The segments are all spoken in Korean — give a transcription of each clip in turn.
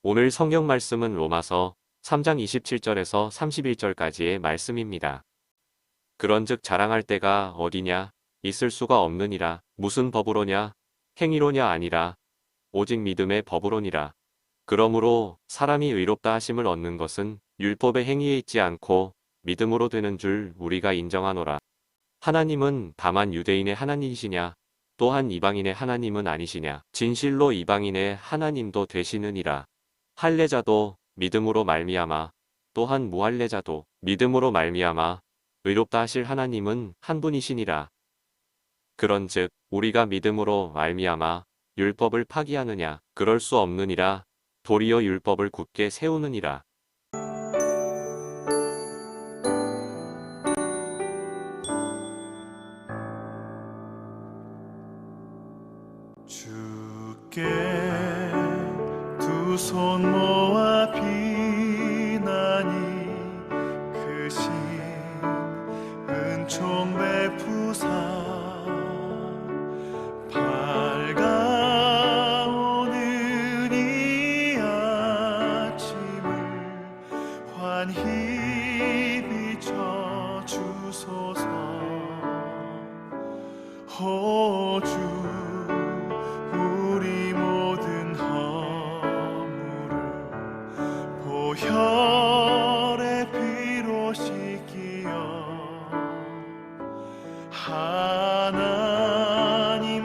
오늘 성경 말씀은 로마서 3장 27절에서 31절까지의 말씀입니다. 그런즉 자랑할 때가 어디냐? 있을 수가 없느니라. 무슨 법으로냐? 행위로냐 아니라 오직 믿음의 법으로니라. 그러므로 사람이 의롭다 하심을 얻는 것은 율법의 행위에 있지 않고 믿음으로 되는 줄 우리가 인정하노라. 하나님은 다만 유대인의 하나님이시냐? 또한 이방인의 하나님은 아니시냐? 진실로 이방인의 하나님도 되시느니라. 할례자도 믿음으로 말미암아 또한 무할례자도 믿음으로 말미암아 의롭다 하실 하나님은 한 분이시니라. 그런즉 우리가 믿음으로 말미암아 율법을 파기하느냐? 그럴 수 없느니라. 도리어 율법을 굳게 세우느니라. 주께 두 손 모아 비나니 크신 은총 베푸사 밝아오는 이 아침을 환히 비춰 주소서. 호주 우리 모든 허물을 보혈의 피로 씻기어 하나님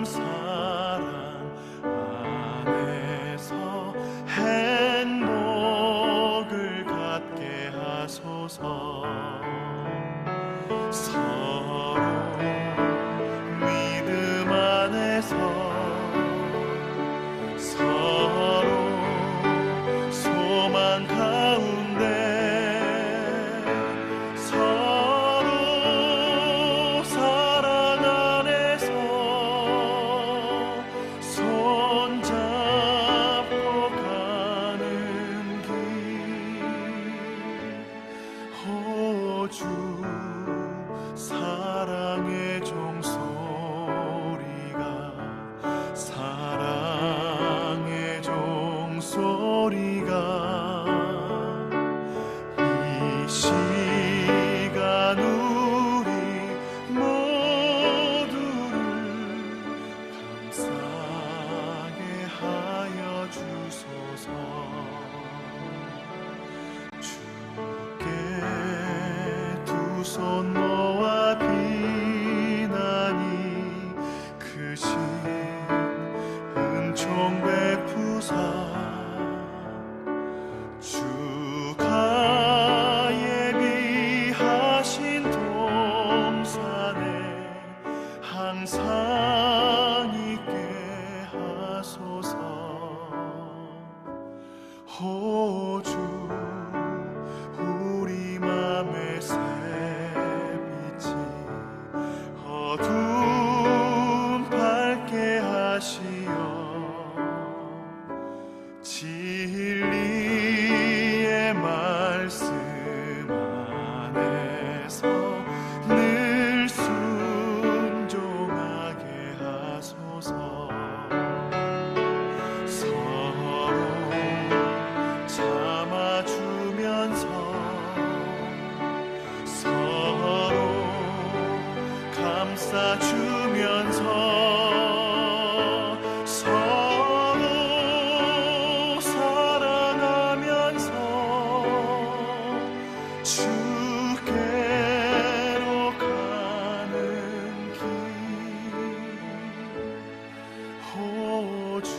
사랑 안에서 행복을 갖게 하소서. 서로 믿음 안에서 서로 소망 가운데 서로 사랑 안에서 손잡고 가는 길. 호주 사랑의 종소리가 사랑의 종소리가 이 시간 우리 모두를 감사하게 하여 주소서. 주께 두 손 모아 비나니 크신 은총 베푸사 주가 예비하신 동산에 항상 있게 하소서. 호주 우리 맘의 새빛이 어둠 밝게 하시어 진리의 말씀 안에서 늘 순종하게 하소서. 서로 참아주면서 서로 감싸주면서 서로 사랑하면서 주께로 가는 길. 호주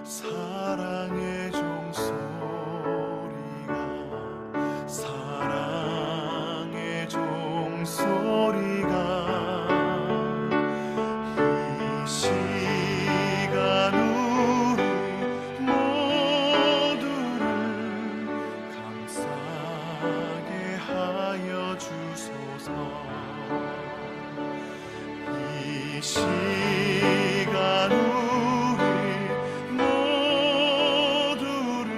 사랑의 종소리가 사랑의 종소리가 이 시간 우리 모두를 감사하게 하여 주소서. 이 시간 우리 모두를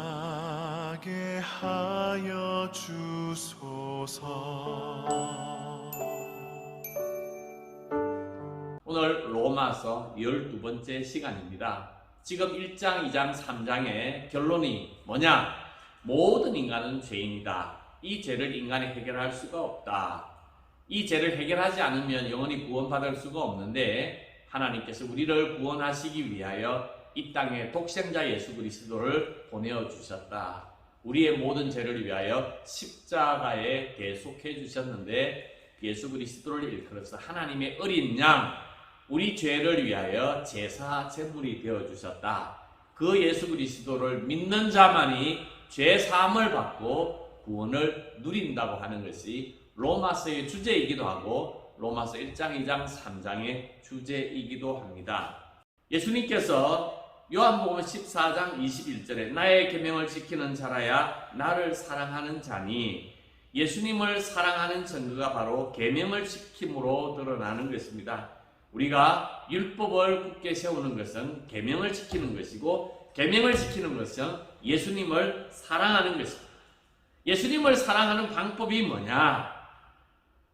감사하게 하여 주소서. 오늘 로마서 12번째 시간입니다. 지금 1장, 2장, 3장의 결론이 뭐냐? 모든 인간은 죄인이다. 이 죄를 인간이 해결할 수가 없다. 이 죄를 해결하지 않으면 영원히 구원받을 수가 없는데 하나님께서 우리를 구원하시기 위하여 이 땅에 독생자 예수 그리스도를 보내어 주셨다. 우리의 모든 죄를 위하여 십자가에 계속해 주셨는데 예수 그리스도를 일컬어서 하나님의 어린 양, 우리 죄를 위하여 제사 제물이 되어 주셨다. 그 예수 그리스도를 믿는 자만이 죄 사함을 받고 구원을 누린다고 하는 것이 로마서의 주제이기도 하고 로마서 1장, 2장, 3장의 주제이기도 합니다. 예수님께서 요한복음 14장 21절에 나의 계명을 지키는 자라야 나를 사랑하는 자니, 예수님을 사랑하는 증거가 바로 계명을 지킴으로 드러나는 것입니다. 우리가 율법을 굳게 세우는 것은 계명을 지키는 것이고, 계명을 지키는 것은 예수님을 사랑하는 것입니다. 예수님을 사랑하는 방법이 뭐냐?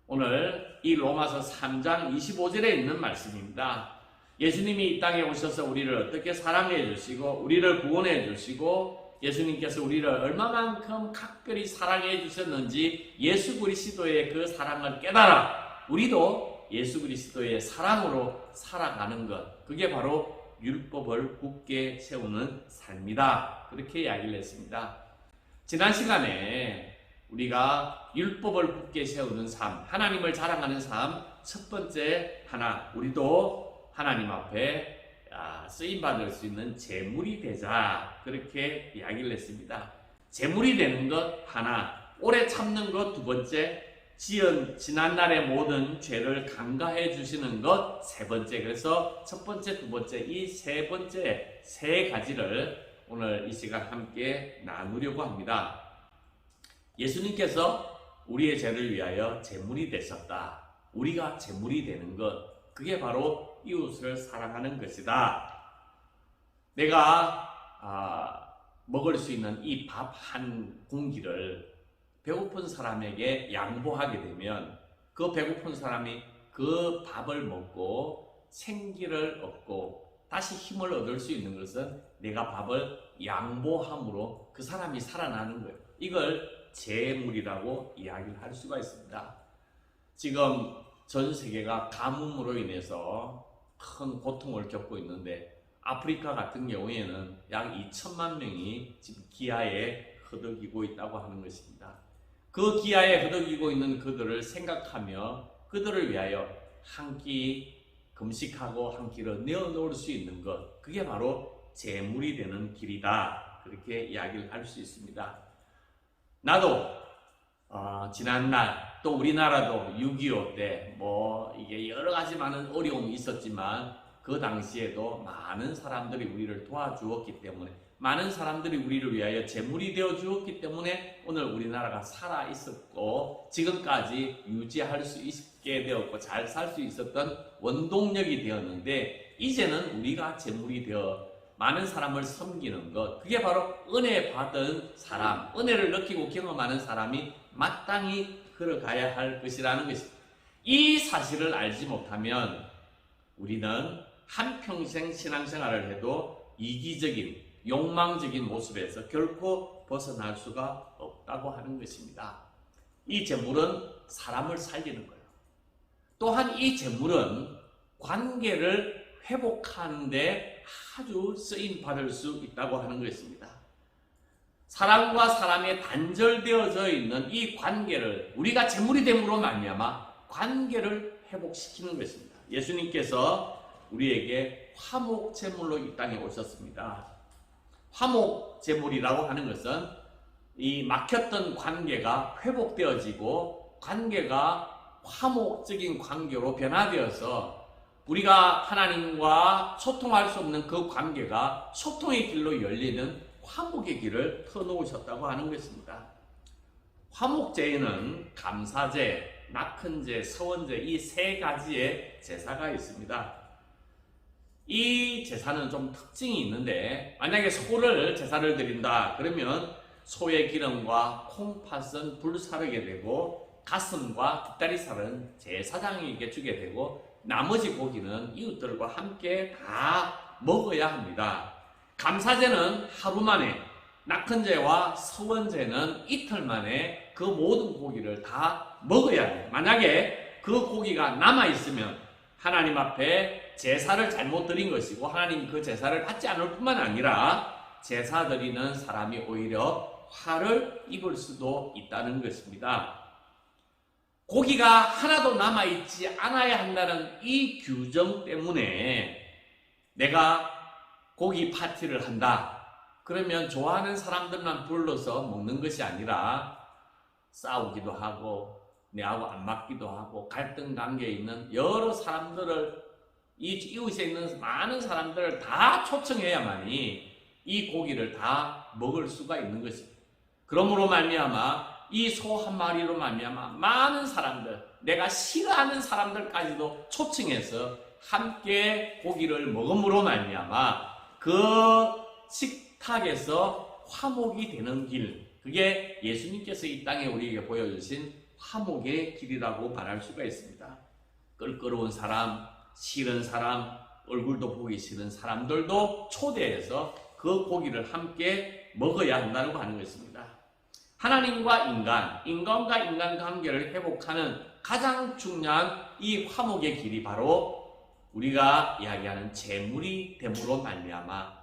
오늘 이 로마서 3장 25절에 있는 말씀입니다. 예수님이 이 땅에 오셔서 우리를 어떻게 사랑해 주시고 우리를 구원해 주시고 예수님께서 우리를 얼마만큼 각별히 사랑해 주셨는지 예수 그리스도의 그 사랑을 깨달아 우리도 예수 그리스도의 사랑으로 살아가는 것, 그게 바로 율법을 굳게 세우는 삶이다. 그렇게 이야기를 했습니다. 지난 시간에 우리가 율법을 굳게 세우는 삶, 하나님을 자랑하는 삶, 첫 번째 하나, 우리도 하나님 앞에 쓰임받을 수 있는 제물이 되자, 그렇게 이야기를 했습니다. 제물이 되는 것 하나, 오래 참는 것 두 번째, 지난날의 모든 죄를 간가해 주시는 것 세 번째. 그래서 첫 번째, 두 번째, 이 세 번째 세 가지를 오늘 이 시간 함께 나누려고 합니다. 예수님께서 우리의 죄를 위하여 제물이 되셨다. 우리가 제물이 되는 것, 그게 바로 이웃을 사랑하는 것이다. 내가 먹을 수 있는 이 밥 한 공기를 배고픈 사람에게 양보하게 되면 그 배고픈 사람이 그 밥을 먹고 생기를 얻고 다시 힘을 얻을 수 있는 것은 내가 밥을 양보함으로 그 사람이 살아나는 거예요. 이걸 제물이라고 이야기를 할 수가 있습니다. 지금 전 세계가 가뭄으로 인해서 큰 고통을 겪고 있는데 아프리카 같은 경우에는 약 2천만 명이 지금 기아에 허덕이고 있다고 하는 것입니다. 그 기아에 허덕이고 있는 그들을 생각하며 그들을 위하여 한 끼 금식하고 한 끼를 내어놓을 수 있는 것, 그게 바로 제물이 되는 길이다. 그렇게 이야기를 할 수 있습니다. 나도 지난날 또 우리나라도 6.25 때 이게 여러 가지 많은 어려움이 있었지만 그 당시에도 많은 사람들이 우리를 도와주었기 때문에, 많은 사람들이 우리를 위하여 제물이 되어 주었기 때문에 오늘 우리나라가 살아 있었고 지금까지 유지할 수 있게 되었고 잘 살 수 있었던 원동력이 되었는데, 이제는 우리가 제물이 되어 많은 사람을 섬기는 것, 그게 바로 은혜 받은 사람, 은혜를 느끼고 경험하는 사람이 마땅히 걸어가야 할 것이라는 것입니다. 이 사실을 알지 못하면 우리는 한평생 신앙생활을 해도 이기적인, 욕망적인 모습에서 결코 벗어날 수가 없다고 하는 것입니다. 이 제물은 사람을 살리는 거예요. 또한 이 제물은 관계를 회복하는 데 아주 쓰임받을 수 있다고 하는 것입니다. 사람과 사람이 단절되어져 있는 이 관계를 우리가 제물이 됨으로 말미암아 관계를 회복시키는 것입니다. 예수님께서 우리에게 화목 제물로 이 땅에 오셨습니다. 화목 제물이라고 하는 것은 이 막혔던 관계가 회복되어지고 관계가 화목적인 관계로 변화되어서 우리가 하나님과 소통할 수 없는 그 관계가 소통의 길로 열리는 화목의 길을 터놓으셨다고 하는 것입니다. 화목제에는 감사제, 낙헌제, 서원제 이 세 가지의 제사가 있습니다. 이 제사는 좀 특징이 있는데, 만약에 소를 제사를 드린다 그러면 소의 기름과 콩팥은 불사르게 되고 가슴과 뒷다리살은 제사장에게 주게 되고 나머지 고기는 이웃들과 함께 다 먹어야 합니다. 감사제는 하루 만에, 낙헌제와 서원제는 이틀 만에 그 모든 고기를 다 먹어야 해요. 만약에 그 고기가 남아있으면 하나님 앞에 제사를 잘못 드린 것이고 하나님 그 제사를 받지 않을 뿐만 아니라 제사 드리는 사람이 오히려 화를 입을 수도 있다는 것입니다. 고기가 하나도 남아있지 않아야 한다는 이 규정 때문에 내가 고기 파티를 한다. 그러면 좋아하는 사람들만 불러서 먹는 것이 아니라 싸우기도 하고 내하고 안 맞기도 하고 갈등 관계에 있는 여러 사람들을, 이 이웃에 있는 많은 사람들을 다 초청해야만이 이 고기를 다 먹을 수가 있는 것입니다. 그러므로 말미암아 이 소 한 마리로 말미암아 많은 사람들, 내가 싫어하는 사람들까지도 초청해서 함께 고기를 먹음으로 말미암아 그 식탁에서 화목이 되는 길, 그게 예수님께서 이 땅에 우리에게 보여주신 화목의 길이라고 말할 수가 있습니다. 껄끄러운 사람, 싫은 사람, 얼굴도 보기 싫은 사람들도 초대해서 그 고기를 함께 먹어야 한다고 하는 것입니다. 하나님과 인간과 인간 관계를 회복하는 가장 중요한 이 화목의 길이 바로 우리가 이야기하는 제물이 됨으로 말미암아,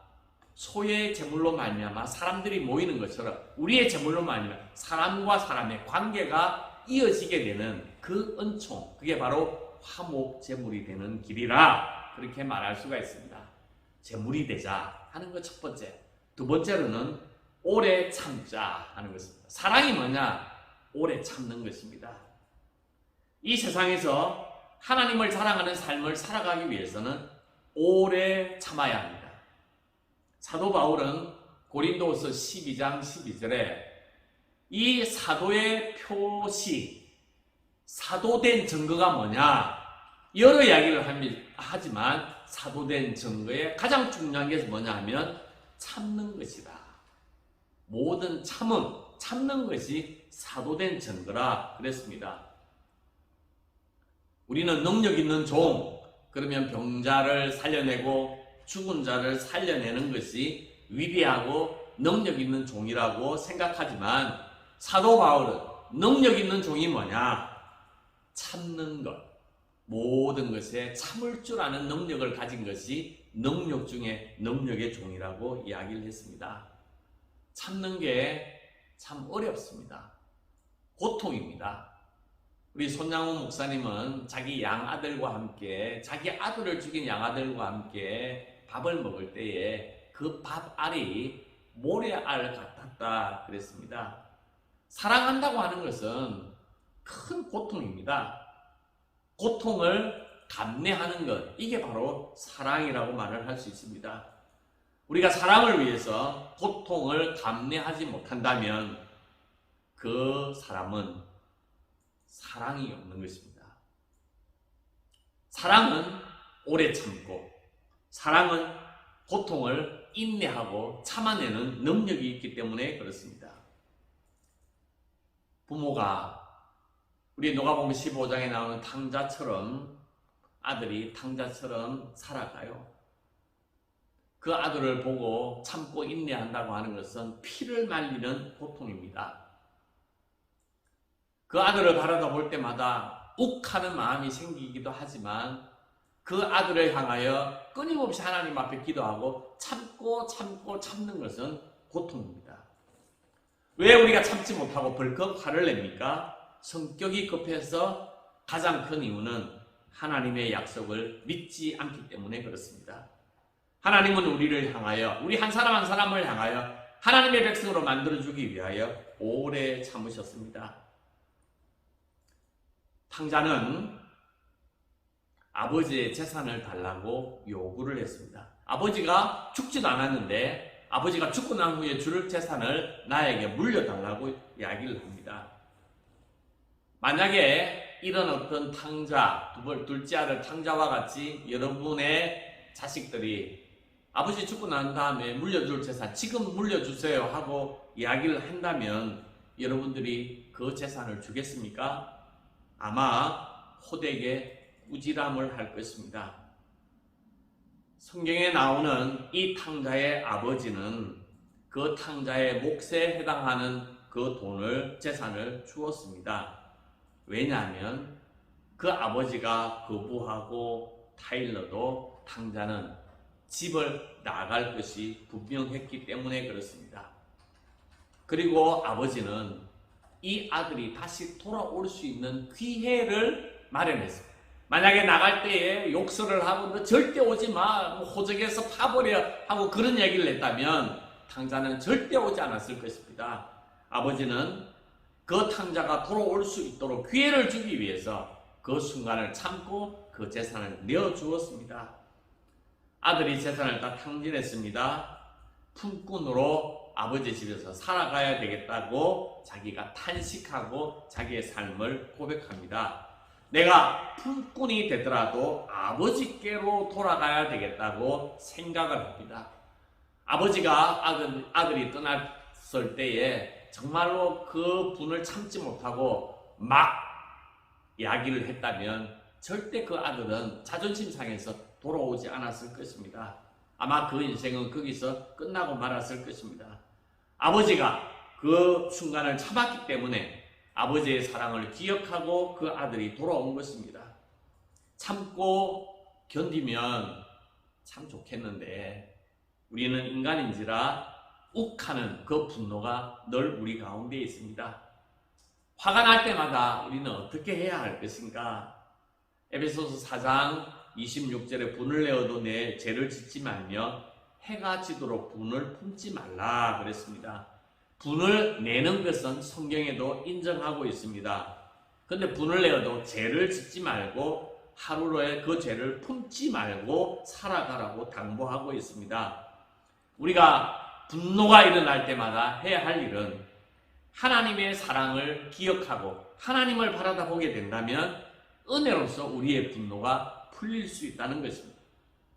소의 제물로 말미암아 사람들이 모이는 것처럼 우리의 제물로 말미암아 사람과 사람의 관계가 이어지게 되는 그 은총, 그게 바로 화목 제물이 되는 길이라 그렇게 말할 수가 있습니다. 제물이 되자 하는 것 첫 번째. 두 번째로는 오래 참자 하는 것입니다. 사랑이 뭐냐? 오래 참는 것입니다. 이 세상에서 하나님을 자랑하는 삶을 살아가기 위해서는 오래 참아야 합니다. 사도 바울은 고린도후서 12장 12절에 이 사도의 표시, 사도된 증거가 뭐냐? 여러 이야기를 하지만 사도된 증거의 가장 중요한 게 뭐냐 하면 참는 것이다. 모든 참는 것이 사도된 증거라 그랬습니다. 우리는 능력 있는 종, 그러면 병자를 살려내고 죽은 자를 살려내는 것이 위대하고 능력 있는 종이라고 생각하지만 사도 바울은 능력 있는 종이 뭐냐? 참는 것. 모든 것에 참을 줄 아는 능력을 가진 것이 능력 중에 능력의 종이라고 이야기를 했습니다. 참는 게 참 어렵습니다. 고통입니다. 우리 손양호 목사님은 자기 양아들과 함께, 자기 아들을 죽인 양아들과 함께 밥을 먹을 때에 그 밥알이 모래알 같았다 그랬습니다. 사랑한다고 하는 것은 큰 고통입니다. 고통을 감내하는 것, 이게 바로 사랑이라고 말을 할 수 있습니다. 우리가 사랑을 위해서 고통을 감내하지 못한다면 그 사람은 사랑이 없는 것입니다. 사랑은 오래 참고, 사랑은 고통을 인내하고 참아내는 능력이 있기 때문에 그렇습니다. 부모가 우리 누가복음 15장에 나오는 탕자처럼, 아들이 탕자처럼 살아가요. 그 아들을 보고 참고 인내한다고 하는 것은 피를 말리는 고통입니다. 그 아들을 바라다 볼 때마다 욱하는 마음이 생기기도 하지만 그 아들을 향하여 끊임없이 하나님 앞에 기도하고 참고 참는 것은 고통입니다. 왜 우리가 참지 못하고 벌컥 화를 냅니까? 성격이 급해서 가장 큰 이유는 하나님의 약속을 믿지 않기 때문에 그렇습니다. 하나님은 우리를 향하여, 우리 한 사람 한 사람을 향하여 하나님의 백성으로 만들어주기 위하여 오래 참으셨습니다. 탕자는 아버지의 재산을 달라고 요구를 했습니다. 아버지가 죽지도 않았는데 아버지가 죽고 난 후에 줄 재산을 나에게 물려달라고 이야기를 합니다. 만약에 이런 어떤 탕자, 둘째 아들 탕자와 같이 여러분의 자식들이 아버지 죽고 난 다음에 물려줄 재산 지금 물려주세요 하고 이야기를 한다면 여러분들이 그 재산을 주겠습니까? 아마 호되게 꾸지람을 할 것입니다. 성경에 나오는 이 탕자의 아버지는 그 탕자의 몫에 해당하는 그 돈을, 재산을 주었습니다. 왜냐하면 그 아버지가 거부하고 타일러도 탕자는 집을 나갈 것이 분명했기 때문에 그렇습니다. 그리고 아버지는 이 아들이 다시 돌아올 수 있는 기회를 마련했습니다. 만약에 나갈 때에 욕설을 하고 너 절대 오지 마, 호적에서 파버려 하고 그런 얘기를 했다면 탕자는 절대 오지 않았을 것입니다. 아버지는 그 탕자가 돌아올 수 있도록 기회를 주기 위해서 그 순간을 참고 그 재산을 내어주었습니다. 아들이 재산을 다 탕진했습니다. 품꾼으로 아버지 집에서 살아가야 되겠다고 자기가 탄식하고 자기의 삶을 고백합니다. 내가 품꾼이 되더라도 아버지께로 돌아가야 되겠다고 생각을 합니다. 아버지가 아들이 떠났을 때에 정말로 그 분을 참지 못하고 막 이야기를 했다면 절대 그 아들은 자존심 상해서 돌아오지 않았을 것입니다. 아마 그 인생은 거기서 끝나고 말았을 것입니다. 아버지가 그 순간을 참았기 때문에 아버지의 사랑을 기억하고 그 아들이 돌아온 것입니다. 참고 견디면 참 좋겠는데 우리는 인간인지라 욱하는 그 분노가 늘 우리 가운데 있습니다. 화가 날 때마다 우리는 어떻게 해야 할 것인가? 에베소서 4장 26절에 분을 내어도 내 죄를 짓지 말며 해가 지도록 분을 품지 말라 그랬습니다. 분을 내는 것은 성경에도 인정하고 있습니다. 그런데 분을 내어도 죄를 짓지 말고 하루에 그 죄를 품지 말고 살아가라고 당부하고 있습니다. 우리가 분노가 일어날 때마다 해야 할 일은 하나님의 사랑을 기억하고 하나님을 바라다 보게 된다면 은혜로서 우리의 분노가 풀릴 수 있다는 것입니다.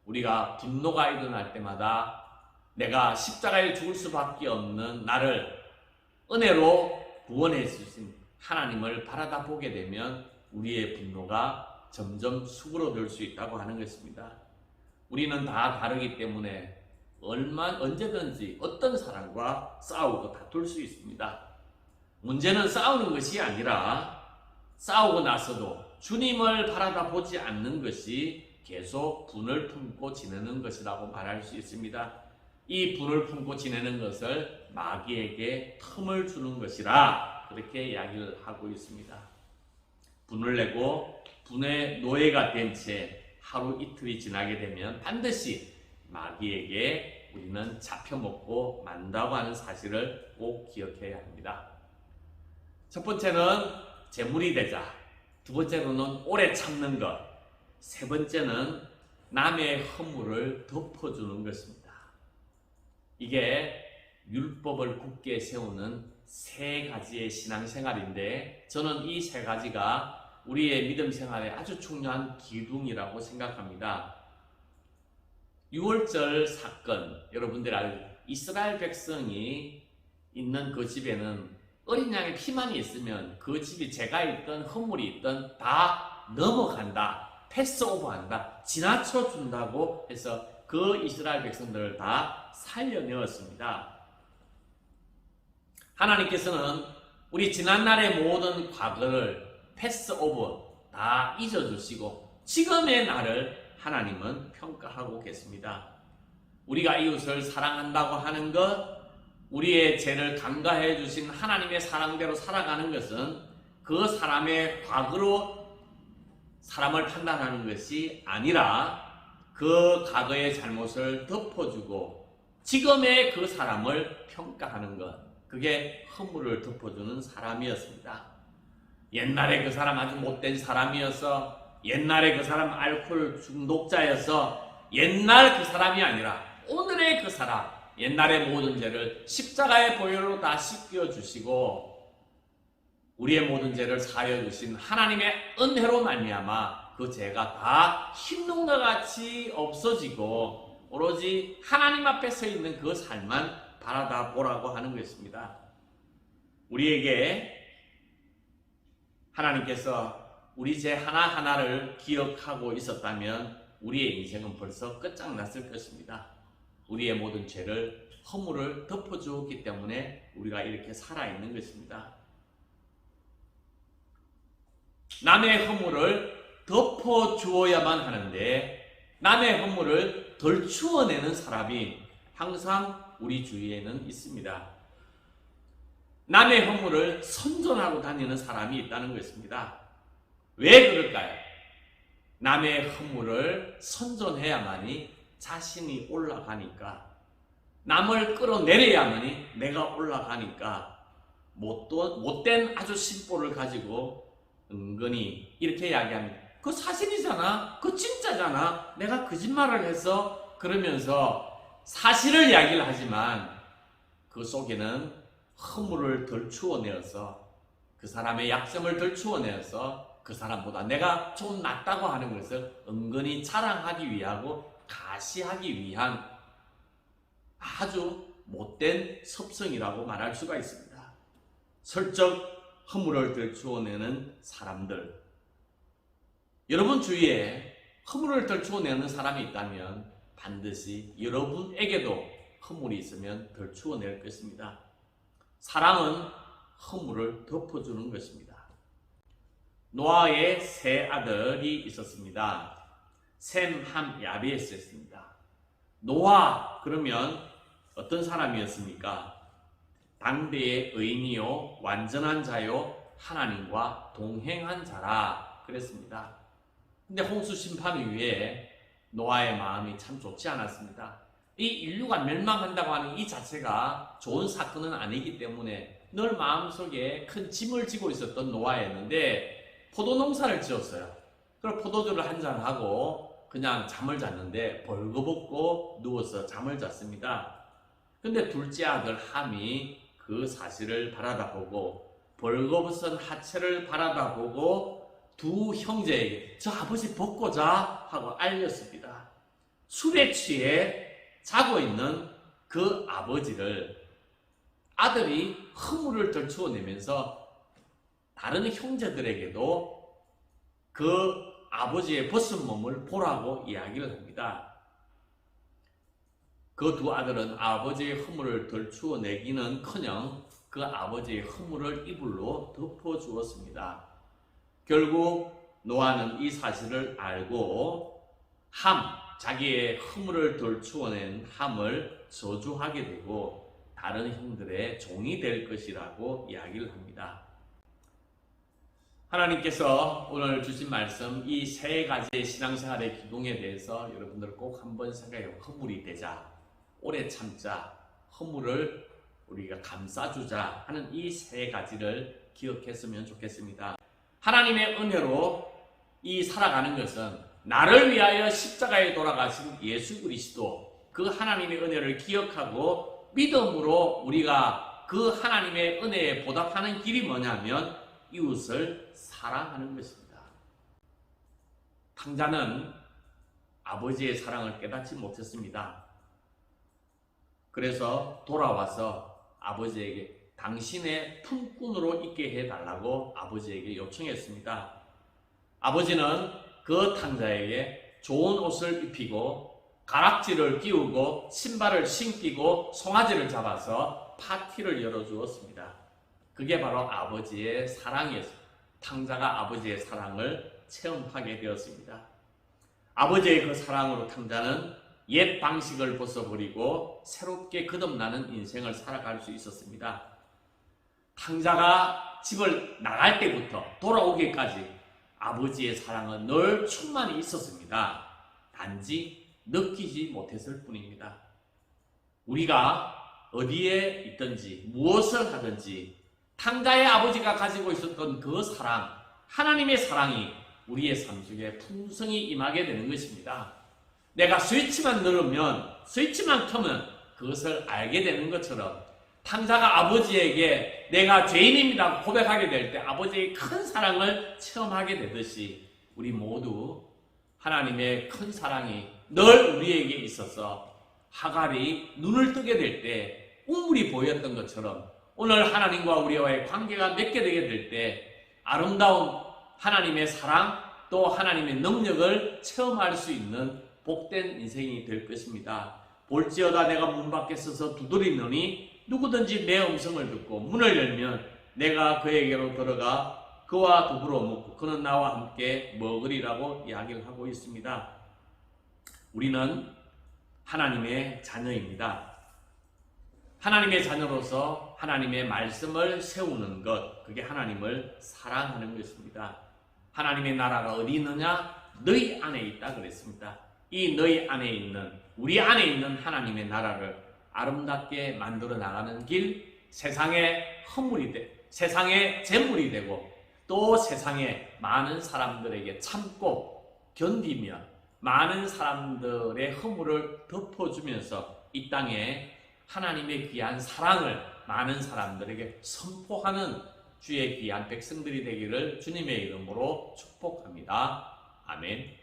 우리가 분노가 일어날 때마다 내가 십자가에 죽을 수밖에 없는 나를 은혜로 구원해 주신 하나님을 바라다 보게 되면 우리의 분노가 점점 수그러들 수 있다고 하는 것입니다. 우리는 다 다르기 때문에 언제든지 어떤 사람과 싸우고 다툴 수 있습니다. 문제는 싸우는 것이 아니라 싸우고 나서도 주님을 바라다 보지 않는 것이 계속 분을 품고 지내는 것이라고 말할 수 있습니다. 이 분을 품고 지내는 것을 마귀에게 틈을 주는 것이라 그렇게 이야기를 하고 있습니다. 분을 내고 분의 노예가 된 채 하루 이틀이 지나게 되면 반드시 마귀에게 우리는 잡혀먹고 만다고 하는 사실을 꼭 기억해야 합니다. 첫 번째는 재물이 되자, 두 번째로는 오래 참는 것, 세 번째는 남의 허물을 덮어주는 것입니다. 이게 율법을 굳게 세우는 세 가지의 신앙생활인데 저는 이 세 가지가 우리의 믿음 생활에 아주 중요한 기둥이라고 생각합니다. 6월절 사건, 여러분들 알 이스라엘 백성이 있는 그 집에는 어린 양의 피만이 있으면 그 집이 죄가 있든 허물이 있든 다 넘어간다, 패스오버한다, 지나쳐준다고 해서 그 이스라엘 백성들을 다 살려내었습니다. 하나님께서는 우리 지난날의 모든 과거를 패스오버 다 잊어주시고 지금의 나를 하나님은 평가하고 계십니다. 우리가 이웃을 사랑한다고 하는 것, 우리의 죄를 간과해 주신 하나님의 사랑대로 살아가는 것은 그 사람의 과거로 사람을 판단하는 것이 아니라 그 과거의 잘못을 덮어주고 지금의 그 사람을 평가하는 것, 그게 허물을 덮어주는 사람이었습니다. 옛날에 그 사람 아주 못된 사람이어서, 옛날에 그 사람 알코올 중독자여서, 옛날 그 사람이 아니라 오늘의 그 사람, 옛날의 모든 죄를 십자가의 보혈로 다 씻겨주시고 우리의 모든 죄를 사하여 주신 하나님의 은혜로 말미암아 그 죄가 다 흰눈과 같이 없어지고 오로지 하나님 앞에 서 있는 그 삶만 바라다 보라고 하는 것입니다. 우리에게 하나님께서 우리 죄 하나하나를 기억하고 있었다면 우리의 인생은 벌써 끝장났을 것입니다. 우리의 모든 죄를, 허물을 덮어주었기 때문에 우리가 이렇게 살아있는 것입니다. 남의 허물을 덮어주어야만 하는데 남의 허물을 덜 추워내는 사람이 항상 우리 주위에는 있습니다. 남의 허물을 선전하고 다니는 사람이 있다는 것입니다. 왜 그럴까요? 남의 허물을 선전해야만이 자신이 올라가니까, 남을 끌어내려야만이 내가 올라가니까 못된 아주 심보를 가지고 은근히 이렇게 이야기합니다. 그거 사실이잖아, 그거 진짜잖아, 내가 거짓말을 해서, 그러면서 사실을 이야기를 하지만 그 속에는 허물을 덜 추워내어서, 그 사람의 약점을 덜 추워내어서 그 사람보다 내가 좀 낫다고 하는 것을 은근히 자랑하기 위하고 가시하기 위한 아주 못된 섭성이라고 말할 수가 있습니다. 슬쩍 허물을 덜 추워내는 사람들, 여러분 주위에 허물을 덜 추워내는 사람이 있다면 반드시 여러분에게도 허물이 있으면 덜 추워낼 것입니다. 사랑은 허물을 덮어주는 것입니다. 노아의 세 아들이 있었습니다. 셈, 함, 야베스였습니다. 노아 그러면 어떤 사람이었습니까? 당대의 의인이요 완전한 자요 하나님과 동행한 자라 그랬습니다. 근데 홍수 심판 이후에 노아의 마음이 참 좋지 않았습니다. 이 인류가 멸망한다고 하는 이 자체가 좋은 사건은 아니기 때문에 늘 마음속에 큰 짐을 지고 있었던 노아였는데 포도농사를 지었어요. 그리고 포도주를 한잔하고 그냥 잠을 잤는데 벌거벗고 누워서 잠을 잤습니다. 근데 둘째 아들 함이 그 사실을 바라다보고 벌거벗은 하체를 바라다보고 두 형제에게 저 아버지 벗고 자 하고 알렸습니다. 술에 취해 자고 있는 그 아버지를 아들이 허물을 덜 추워내면서 다른 형제들에게도 그 아버지의 벗은 몸을 보라고 이야기를 합니다. 그 두 아들은 아버지의 허물을 덜 추워내기는커녕 그 아버지의 허물을 이불로 덮어주었습니다. 결국 노아는 이 사실을 알고 자기의 허물을 덜 추워낸 함을 저주하게 되고 다른 형들의 종이 될 것이라고 이야기를 합니다. 하나님께서 오늘 주신 말씀 이 세 가지의 신앙생활의 기둥에 대해서 여러분들 꼭 한번 생각해요. 허물이 되자, 오래 참자, 허물을 우리가 감싸주자 하는 이 세 가지를 기억했으면 좋겠습니다. 하나님의 은혜로 이 살아가는 것은 나를 위하여 십자가에 돌아가신 예수 그리스도 그 하나님의 은혜를 기억하고 믿음으로 우리가 그 하나님의 은혜에 보답하는 길이 뭐냐면 이웃을 사랑하는 것입니다. 탕자는 아버지의 사랑을 깨닫지 못했습니다. 그래서 돌아와서 아버지에게 당신의 품꾼으로 있게 해달라고 아버지에게 요청했습니다. 아버지는 그 탕자에게 좋은 옷을 입히고 가락지를 끼우고 신발을 신기고 송아지를 잡아서 파티를 열어주었습니다. 그게 바로 아버지의 사랑이었습니다. 탕자가 아버지의 사랑을 체험하게 되었습니다. 아버지의 그 사랑으로 탕자는 옛 방식을 벗어버리고 새롭게 거듭나는 인생을 살아갈 수 있었습니다. 탕자가 집을 나갈 때부터 돌아오기까지 아버지의 사랑은 늘 충만히 있었습니다. 단지 느끼지 못했을 뿐입니다. 우리가 어디에 있든지 무엇을 하든지 탕자의 아버지가 가지고 있었던 그 사랑, 하나님의 사랑이 우리의 삶 속에 풍성히 임하게 되는 것입니다. 내가 스위치만 누르면, 스위치만 켜면 그것을 알게 되는 것처럼 탕자가 아버지에게 내가 죄인입니다 고백하게 될 때 아버지의 큰 사랑을 체험하게 되듯이 우리 모두 하나님의 큰 사랑이 늘 우리에게 있어서 하갈이 눈을 뜨게 될 때 우물이 보였던 것처럼 오늘 하나님과 우리와의 관계가 맺게 되게 될 때 아름다운 하나님의 사랑 또 하나님의 능력을 체험할 수 있는 복된 인생이 될 것입니다. 볼지어다 내가 문 밖에 서서 두드리노니 누구든지 내 음성을 듣고 문을 열면 내가 그에게로 들어가 그와 더불어 먹고 그는 나와 함께 먹으리라고 이야기를 하고 있습니다. 우리는 하나님의 자녀입니다. 하나님의 자녀로서 하나님의 말씀을 세우는 것, 그게 하나님을 사랑하는 것입니다. 하나님의 나라가 어디 있느냐? 너희 안에 있다 그랬습니다. 이 너희 안에 있는, 우리 안에 있는 하나님의 나라를 아름답게 만들어 나가는 길, 세상의 세상의 재물이 되고 또 세상에 많은 사람들에게 참고 견디며 많은 사람들의 허물을 덮어주면서 이 땅에 하나님의 귀한 사랑을 많은 사람들에게 선포하는 주의 귀한 백성들이 되기를 주님의 이름으로 축복합니다. 아멘.